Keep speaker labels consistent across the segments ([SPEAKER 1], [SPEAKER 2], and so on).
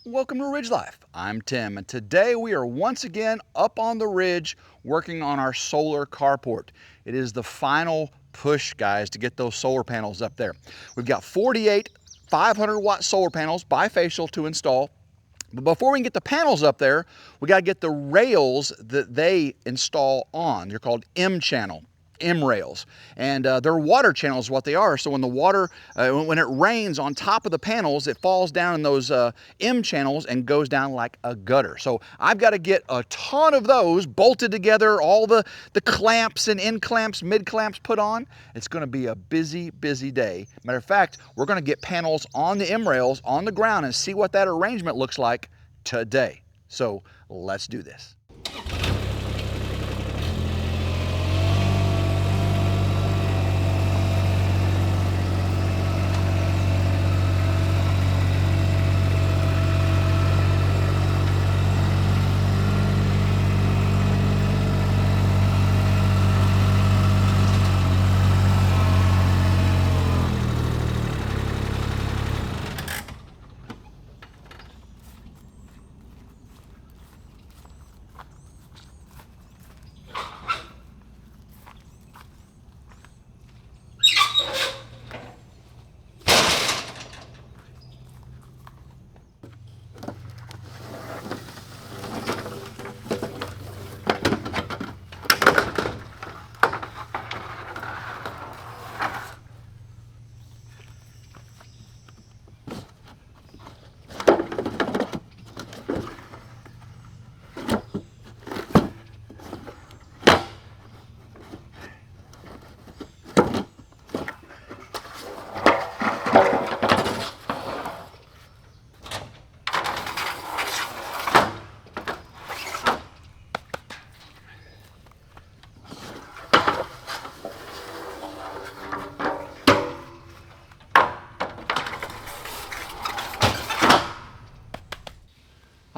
[SPEAKER 1] Welcome to Ridge Life. I'm Tim, and today we are once again up on the ridge working on our solar carport. It is the final push, guys, to get those solar panels up there. We've got 48 500-watt solar panels bifacial to install. But before we can get the panels up there, we got to get the rails that they install on. They're called M-channel. M rails, and they're water channels, what they are. So when the water, when it rains on top of the panels, it falls down in those M channels and goes down like a gutter. So I've got to get a ton of those bolted together, all the clamps and end clamps, mid clamps put on. It's going to be a busy, busy day. Matter of fact, we're going to get panels on the M rails on the ground and see what that arrangement looks like today. So let's do this.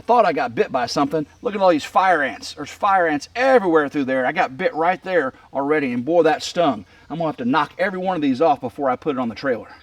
[SPEAKER 1] Thought I got bit by something. Look at all these fire ants. There's fire ants everywhere through there. I got bit right there already, and boy, that stung. I'm gonna have to knock every one of these off before I put it on the trailer.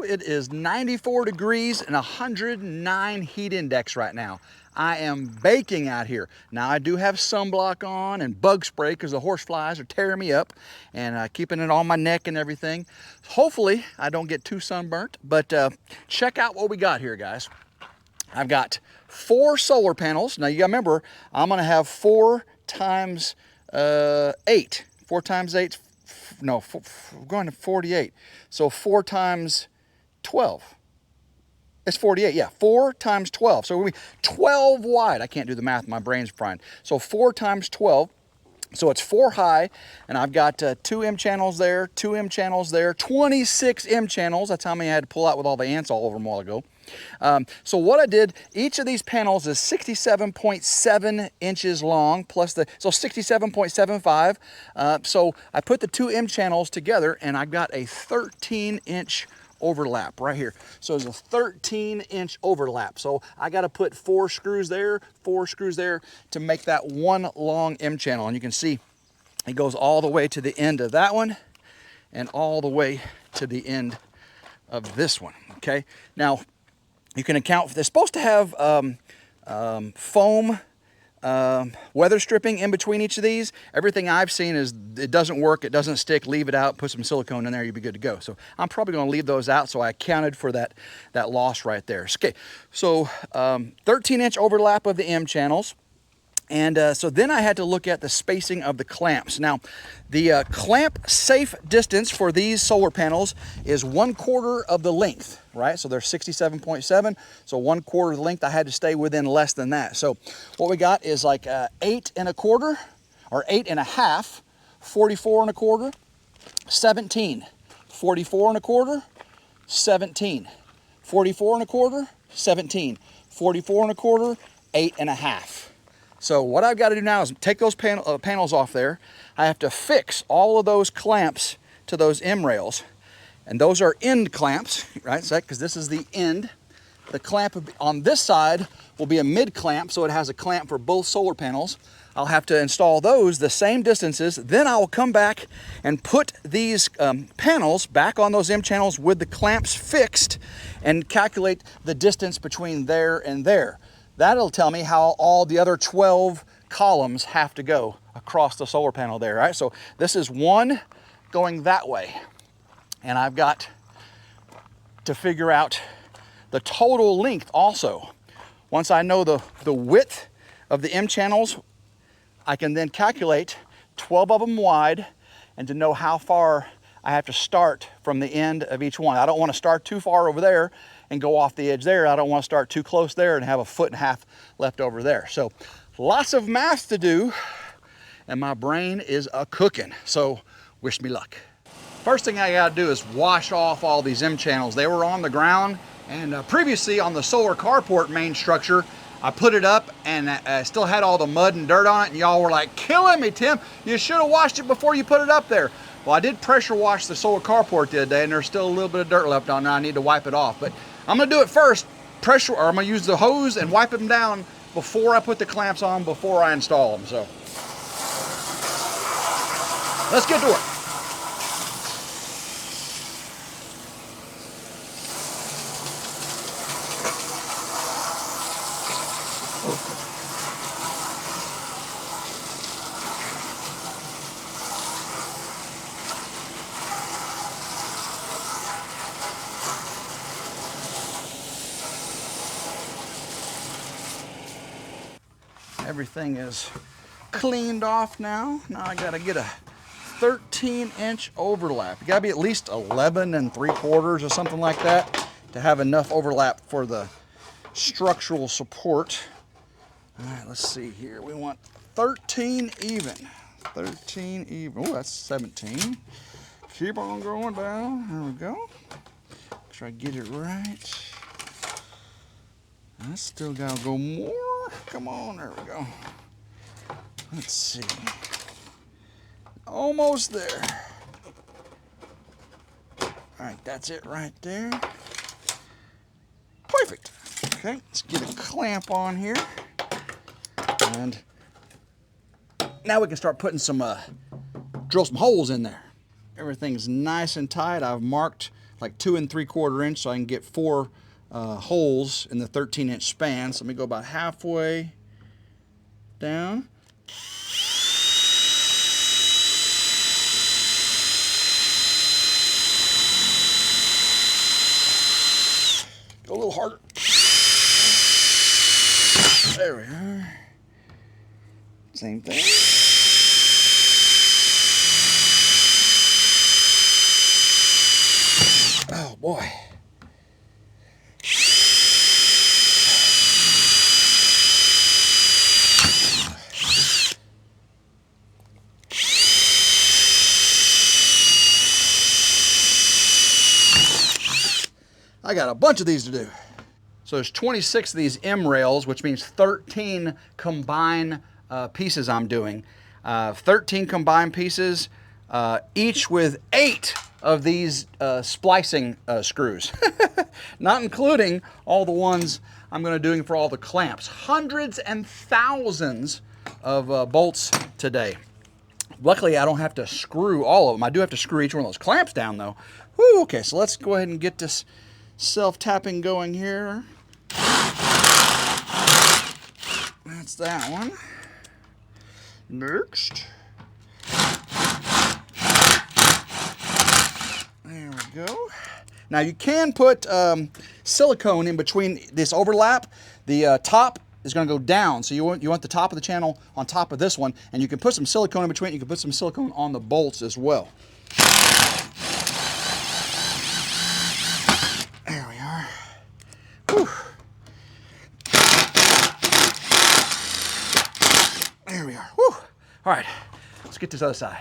[SPEAKER 1] It is 94 degrees and 109 heat index right now. I am baking out here. Now I do have sunblock on and bug spray because the horse flies are tearing me up, and keeping it on my neck and everything. Hopefully I don't get too sunburnt, but check out what we got here, guys. I've got 4 solar panels. Now you gotta remember, I'm gonna have 4 times 8. 4 times 8, no, we're going to 48. So 4 times 12. It's 48, yeah, 4 times 12. So we'll be 12 wide. I can't do the math, my brain's frying. So 4 times 12. So it's 4 high, and I've got 2 M channels there, 2 M channels there, 26 M channels. That's how many I had to pull out with all the ants all over them a while ago. So what I did, each of these panels is 67.7 inches long, plus so 67.75. So I put the 2 M channels together, and I've got a 13-inch overlap right here. So there's a 13-inch overlap. So I got to put 4 screws there, 4 screws there to make that one long M channel. And you can see it goes all the way to the end of that one and all the way to the end of this one. Okay. Now you can account for, they're supposed to have foam weather stripping in between each of these. Everything I've seen is it doesn't work, it doesn't stick. Leave it out, put some silicone in there, you'll be good to go. So I'm probably going to leave those out, so I accounted for that loss right there. Okay, so 13-inch overlap of the M channels. And so then I had to look at the spacing of the clamps. Now, the clamp safe distance for these solar panels is 1/4 of the length, right? So they're 67.7, so 1/4 of the length. I had to stay within less than that. So what we got is like 8 1/4 or 8 1/2, 44 1/4, 17, 44 1/4, 17, 44 1/4, 17, 44 1/4, 8 1/2. So what I've got to do now is take those panels off there. I have to fix all of those clamps to those M rails. And those are end clamps, right? Because this is the end. The clamp on this side will be a mid clamp, so it has a clamp for both solar panels. I'll have to install those the same distances. Then I will come back and put these panels back on those M channels with the clamps fixed and calculate the distance between there and there. That'll tell me how all the other 12 columns have to go across the solar panel there, right? So this is one going that way. And I've got to figure out the total length also. Once I know the width of the M channels, I can then calculate 12 of them wide and to know how far I have to start from the end of each one. I don't want to start too far over there and go off the edge there. I don't want to start too close there and have a 1.5 feet left over there. So lots of math to do, and my brain is a-cooking. So wish me luck. First thing I gotta do is wash off all these M channels. They were on the ground, and previously on the solar carport main structure, I put it up and still had all the mud and dirt on it, and y'all were like, killing me, Tim. You should have washed it before you put it up there. Well, I did pressure wash the solar carport the other day, and there's still a little bit of dirt left on there. I need to wipe it off, but I'm gonna do it first, I'm gonna use the hose and wipe them down before I put the clamps on, before I install them. So let's get to work. Everything is cleaned off now. Now I gotta get a 13-inch overlap. You gotta be at least 11 3/4 or something like that to have enough overlap for the structural support. All right, let's see here. We want 13 even. 13 even. Oh, that's 17. Keep on going down. There we go. Make sure I get it right. I still gotta go more. Come on, there we go. Let's see. Almost there. All right, that's it right there. Perfect. Okay, let's get a clamp on here. And now we can start putting some, drill some holes in there. Everything's nice and tight. I've marked like 2 3/4 inch, so I can get 4 holes in the 13-inch span. So let me go about halfway down. Go a little harder. There we are. Same thing. Oh boy. I got a bunch of these to do. So there's 26 of these M rails, which means 13 combined pieces I'm doing. 13 combined pieces, each with 8 of these splicing screws, not including all the ones I'm going to doing for all the clamps. Hundreds and thousands of bolts today. Luckily, I don't have to screw all of them. I do have to screw each one of those clamps down, though. Whew, okay, so let's go ahead and get this self-tapping going here. That's that one. Next. There we go. Now you can put silicone in between this overlap. The top is going to go down, so you want the top of the channel on top of this one, and you can put some silicone in between. You can put some silicone on the bolts as well. There we are. Whew. There we are. Whew. All right, let's get this other side.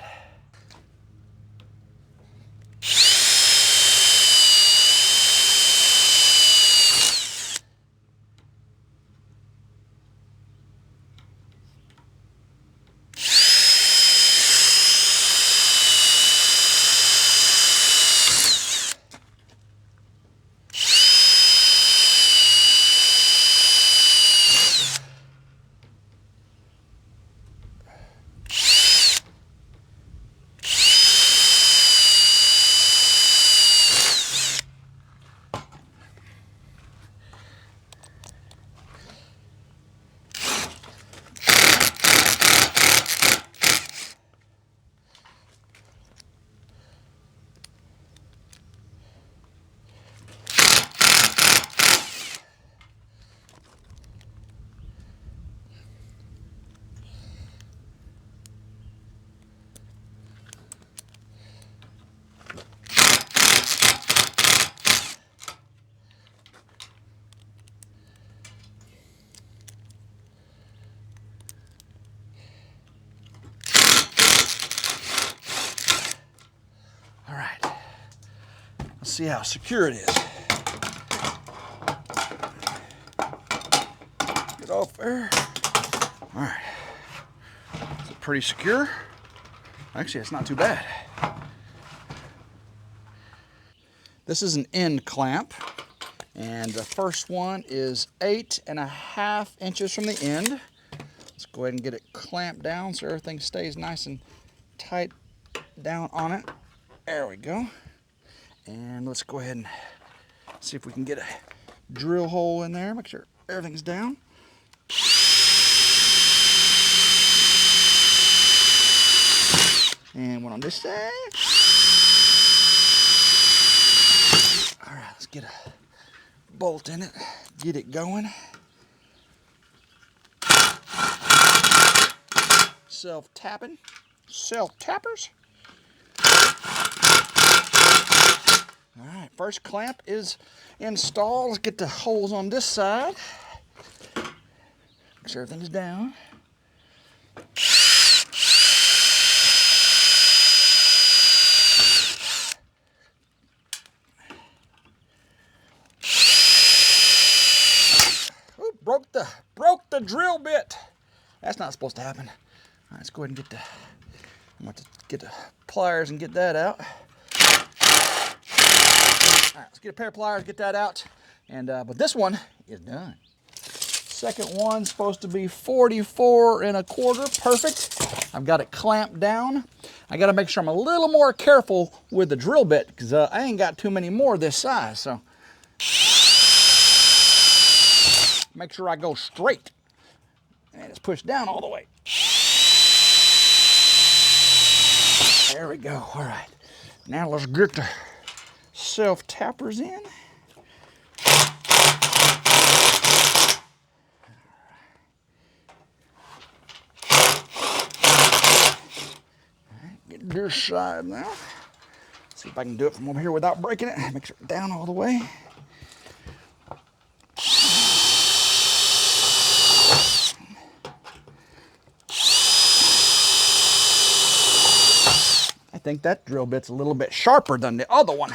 [SPEAKER 1] See how secure it is. Get off there. All right. Is it pretty secure? Actually, it's not too bad. This is an end clamp, and the first one is 8.5 inches from the end. Let's go ahead and get it clamped down so everything stays nice and tight down on it. There we go. And let's go ahead and see if we can get a drill hole in there. Make sure everything's down. And one on this side. All right, let's get a bolt in it. Get it going. Self-tapping. Self-tappers. All right, first clamp is installed. Let's get the holes on this side. Make sure everything's down. Ooh, broke the drill bit. That's not supposed to happen. All right, let's go ahead and get I'm going to get the pliers and get that out. All right, let's get a pair of pliers, get that out, and but this one is done. Second one's supposed to be 44 1/4, perfect. I've got it clamped down. I got to make sure I'm a little more careful with the drill bit because I ain't got too many more this size. So make sure I go straight and it's pushed down all the way. There we go. All right. Now let's get the self-tappers in. Get this side now. See if I can do it from over here without breaking it. Make sure it's down all the way. I think that drill bit's a little bit sharper than the other one.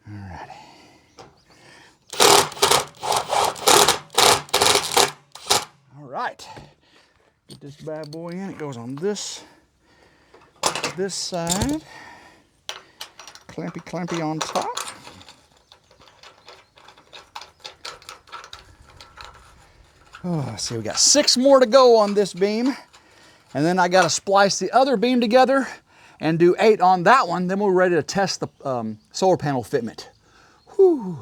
[SPEAKER 1] Alrighty. All right. Get this bad boy in. It goes on this side. Clampy on top. Oh, see, we got 6 more to go on this beam. And then I got to splice the other beam together and do 8 on that one. Then we're ready to test the solar panel fitment. Whew.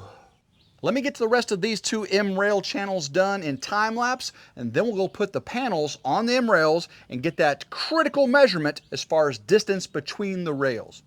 [SPEAKER 1] Let me get to the rest of these 2 M-rail channels done in time lapse, and then we'll go put the panels on the M-rails and get that critical measurement as far as distance between the rails.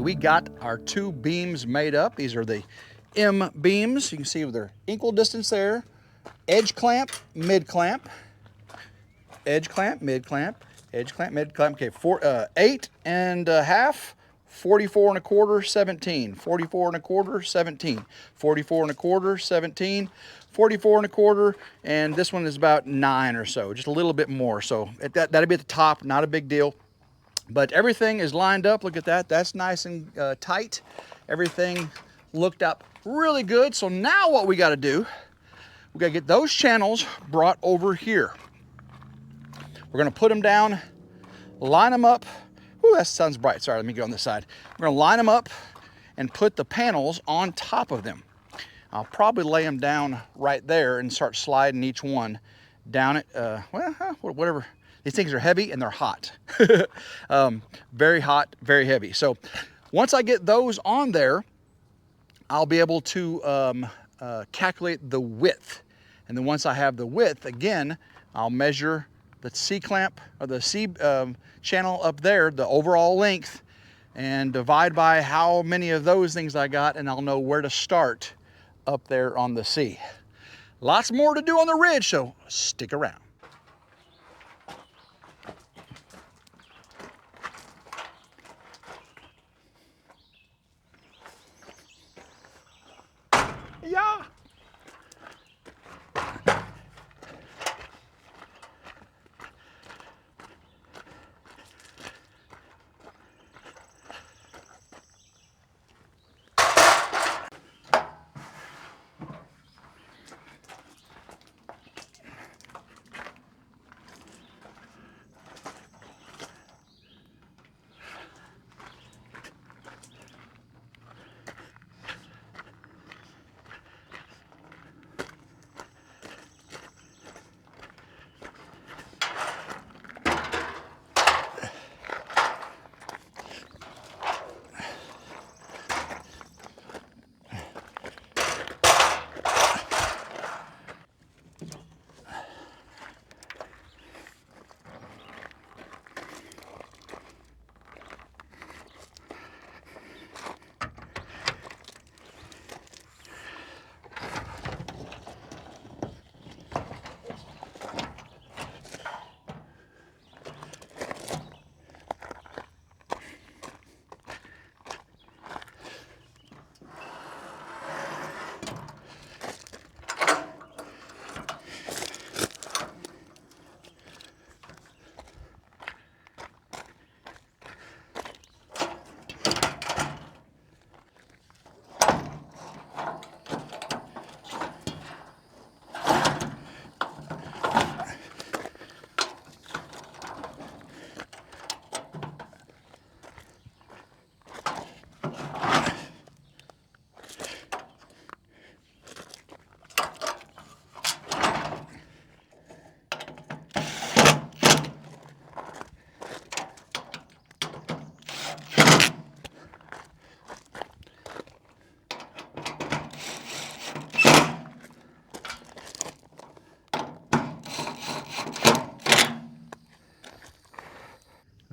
[SPEAKER 1] We got our 2 beams made up. These are the M beams. You can see their equal distance there. Edge clamp, mid clamp, edge clamp, mid clamp, edge clamp, mid clamp. Okay, 8 1/2, 44 1/4, 17, 44 1/4, 17, 44 1/4, 17, 44 1/4, and this one is about 9 or so, just a little bit more. So that'd be at the top, not a big deal. But everything is lined up. Look at that. That's nice and tight. Everything looked up really good. So now what we got to do, we got to get those channels brought over here. We're going to put them down, line them up. Ooh, that sun's bright. Sorry, let me go on this side. We're going to line them up and put the panels on top of them. I'll probably lay them down right there and start sliding each one down it. Well, whatever. These things are heavy and they're hot. Very hot, very heavy. So once I get those on there, I'll be able to calculate the width. And then once I have the width, again, I'll measure the C-clamp or the C channel up there, the overall length, and divide by how many of those things I got, and I'll know where to start up there on the C. Lots more to do on the ridge, so stick around. Yeah.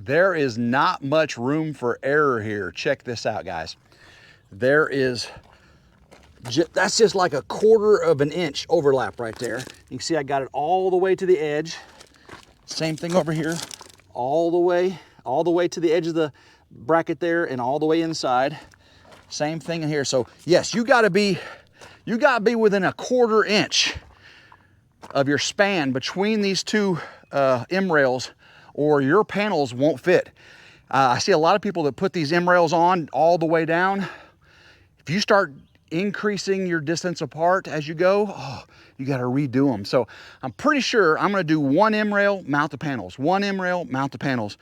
[SPEAKER 1] there is not much room for error here. Check this out, guys. There is, that's just like a 1/4 of an inch overlap right there. You can see I got it all the way to the edge. Same thing over here, all the way to the edge of the bracket there and all the way inside. Same thing in here. So yes, you gotta be within a 1/4 inch of your span between these two M rails, or your panels won't fit. I see a lot of people that put these M rails on all the way down. If you start increasing your distance apart as you go, you got to redo them. So I'm pretty sure I'm going to do 1 M rail, mount the panels, 1 M rail, mount the panels.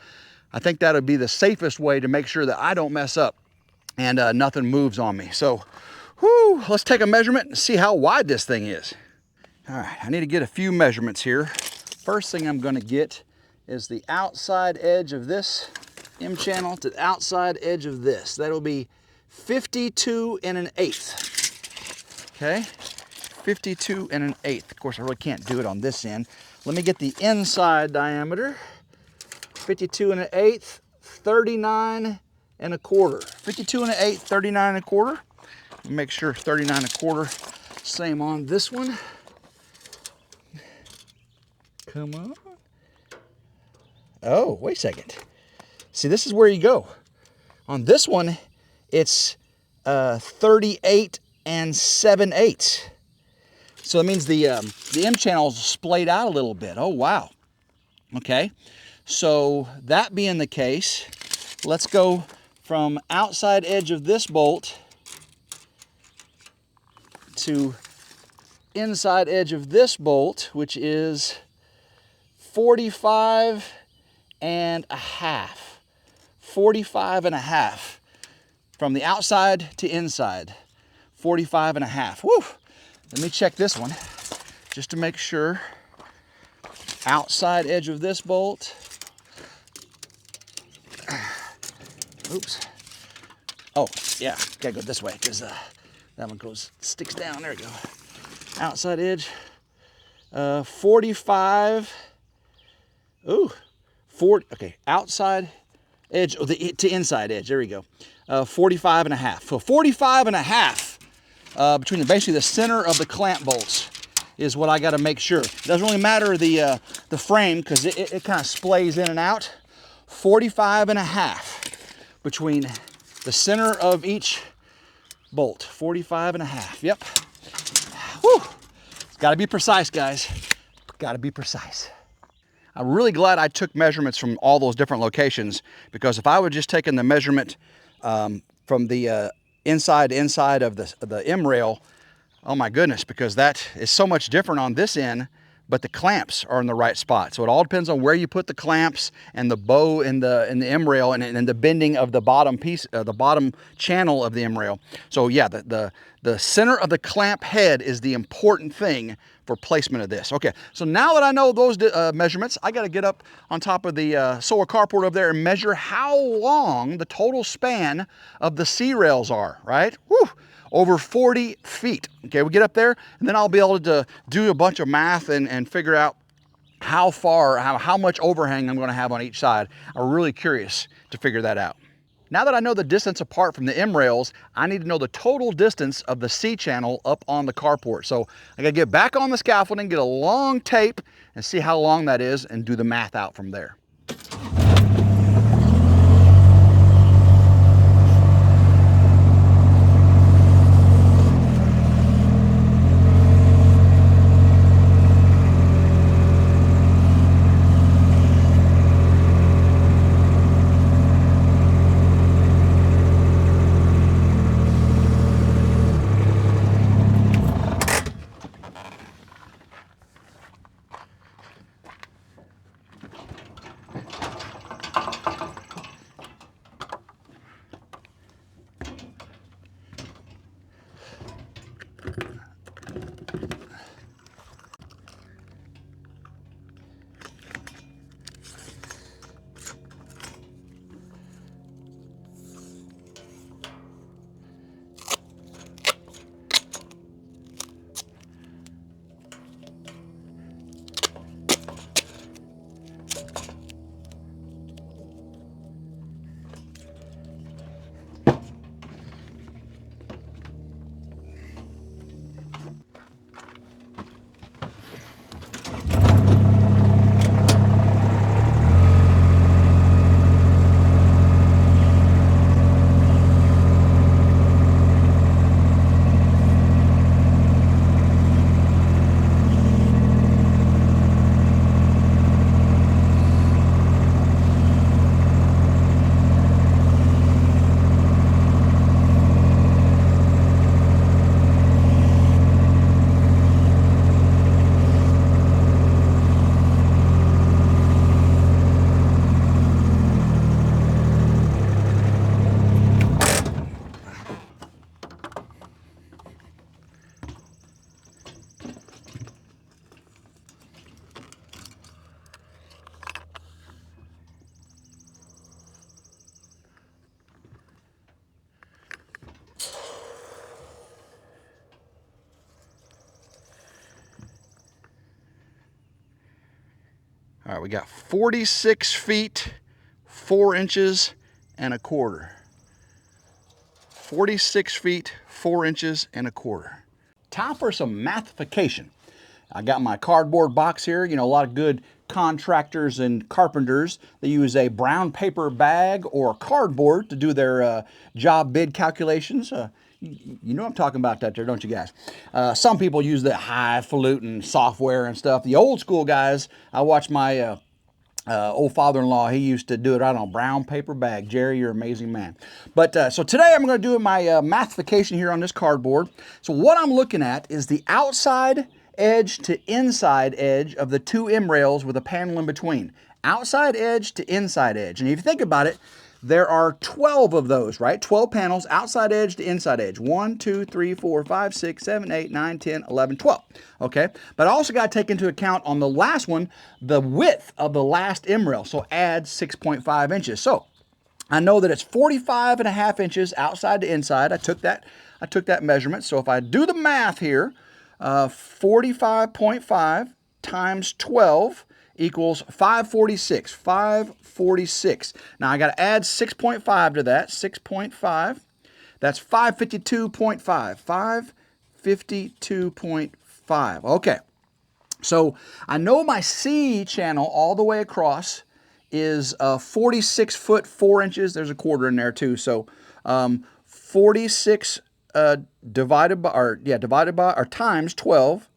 [SPEAKER 1] I think that would be the safest way to make sure that I don't mess up and nothing moves on me. So let's take a measurement and see how wide this thing is. All right, I need to get a few measurements here. First thing I'm going to get is the outside edge of this M channel to the outside edge of this. That'll be 52 1/8. Okay, 52 1/8. Of course, I really can't do it on this end. Let me get the inside diameter. 52 1/8, 39 1/4. 52 1/8, 39 1/4. Make sure 39 1/4. Same on this one. Come on. Oh, wait a second. See, this is where you go. On this one, it's 38 7/8. So that means the M channel's splayed out a little bit. Oh, wow. Okay. So that being the case, let's go from outside edge of this bolt to inside edge of this bolt, which is 45 1/2. 45 1/2. From the outside to inside, 45 1/2. Woo! Let me check this one just to make sure. Outside edge of this bolt. Oops. Oh, yeah, gotta go this way because that one sticks down. There we go. Outside edge, 45. Ooh, 40. Okay, outside edge to inside edge. There we go. 45 1/2. So 45 1/2 between basically the center of the clamp bolts is what I got to make sure. It doesn't really matter the frame because it kind of splays in and out. 45 1/2 between the center of each bolt. 45 1/2. Yep. Whew. It's got to be precise, guys. Got to be precise. I'm really glad I took measurements from all those different locations, because if I would just taken the measurement from the inside of the M rail, oh my goodness, because that is so much different on this end, but the clamps are in the right spot. So it all depends on where you put the clamps and the bow in the M rail and the bending of the bottom piece, the bottom channel of the M rail. So yeah, the center of the clamp head is the important thing for placement of this. Okay, so now that I know those measurements, I got to get up on top of the solar carport over there and measure how long the total span of the C rails are, right? Woo! Over 40 feet. Okay, we get up there and then I'll be able to do a bunch of math and figure out how far, how much overhang I'm going to have on each side. I'm really curious to figure that out. Now that I know the distance apart from the M rails, I need to know the total distance of the C channel up on the carport. So I got to get back on the scaffolding, get a long tape and see how long that is and do the math out from there. All right, we got 46 feet, 4 inches and a quarter. 46 feet, 4 inches and a quarter. Time for some mathification. I got my cardboard box here. You know, a lot of good contractors and carpenters, they use a brown paper bag or cardboard to do their job bid calculations. You know what I'm talking about that there, don't you guys? Some people use the highfalutin software and stuff. The old school guys, I watched my old father-in-law, he used to do it out on a brown paper bag. Jerry, you're an amazing man. But so today I'm going to do my mathification here on this cardboard. So what I'm looking at is the outside edge to inside edge of the two M rails with a panel in between. Outside edge to inside edge. And if you think about it, there are 12 of those, right? 12 panels, outside edge to inside edge. 1, 2, 3, 4, 5, 6, 7, 8, 9, 10, 11, 12. Okay? But I also got to take into account on the last one, the width of the last M rail. So add 6.5 inches. So I know that it's 45.5 inches outside to inside. I took that measurement. So if I do the math here, 45.5 times 12 equals 546. 546. Now I got to add 6.5 to that. 6.5. That's 552.5. 552.5. Okay. So I know my C channel all the way across is 46 foot 4 inches. There's a quarter in there too. So 46 divided by times 12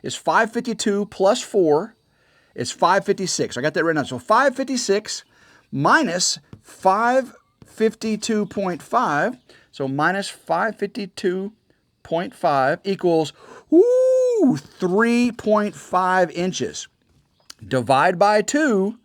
[SPEAKER 1] is 552 plus 4 is 556. I got that written down. So 556 minus 552.5. So minus 552.5 equals 3.5 inches. Divide by 2.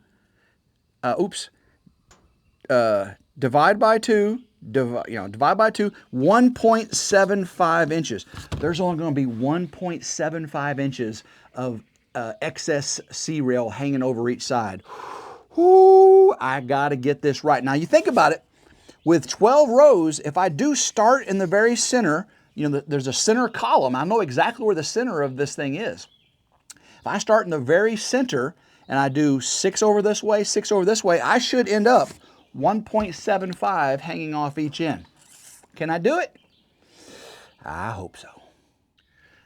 [SPEAKER 1] Divide by 2. Divide by 2, 1.75 inches. There's only going to be 1.75 inches of excess C rail hanging over each side. Whoo, I got to get this right. Now you think about it, with 12 rows, if I do start in the very center, you know, there's a center column. I know exactly where the center of this thing is. If I start in the very center and I do 6 over this way, 6 over this way, I should end up 1.75 hanging off each end. Can I do it? I hope so.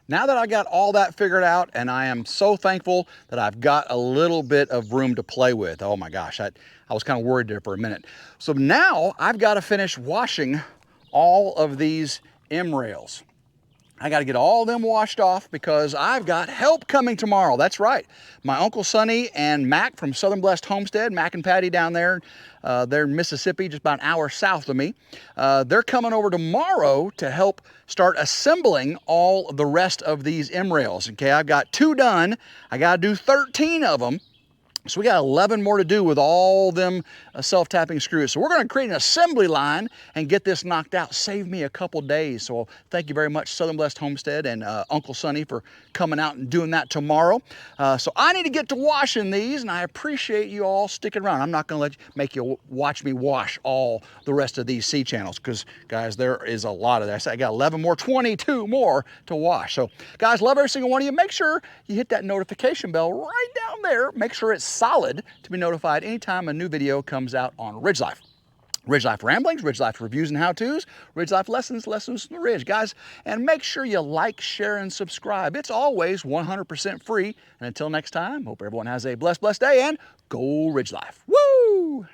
[SPEAKER 1] Now that I got all that figured out, and I am so thankful that I've got a little bit of room to play with. Oh my gosh, I was kind of worried there for a minute. So now I've got to finish washing all of these M rails. I got to get all of them washed off because I've got help coming tomorrow. That's right. My Uncle Sonny and Mac from Southern Blessed Homestead, Mac and Patty down there, they're in Mississippi, just about an hour south of me. They're coming over tomorrow to help start assembling all the rest of these M rails. Okay, I've got 2 done. I got to do 13 of them. So we got 11 more to do with all them self-tapping screws. So we're going to create an assembly line and get this knocked out. Save me a couple days. So thank you very much, Southern Blessed Homestead and Uncle Sonny, for coming out and doing that tomorrow. So I need to get to washing these, and I appreciate you all sticking around. I'm not going to make you watch me wash all the rest of these C channels because, guys, there is a lot of that. I got 11 more, 22 more to wash. So, guys, love every single one of you. Make sure you hit that notification bell right down there. Make sure it's solid to be notified anytime a new video comes out on RidgeLife. RidgeLife Ramblings, RidgeLife Reviews and How-Tos, RidgeLife Lessons, Lessons from the Ridge. Guys, and make sure you like, share, and subscribe. It's always 100% free. And until next time, hope everyone has a blessed, blessed day, and go RidgeLife. Woo!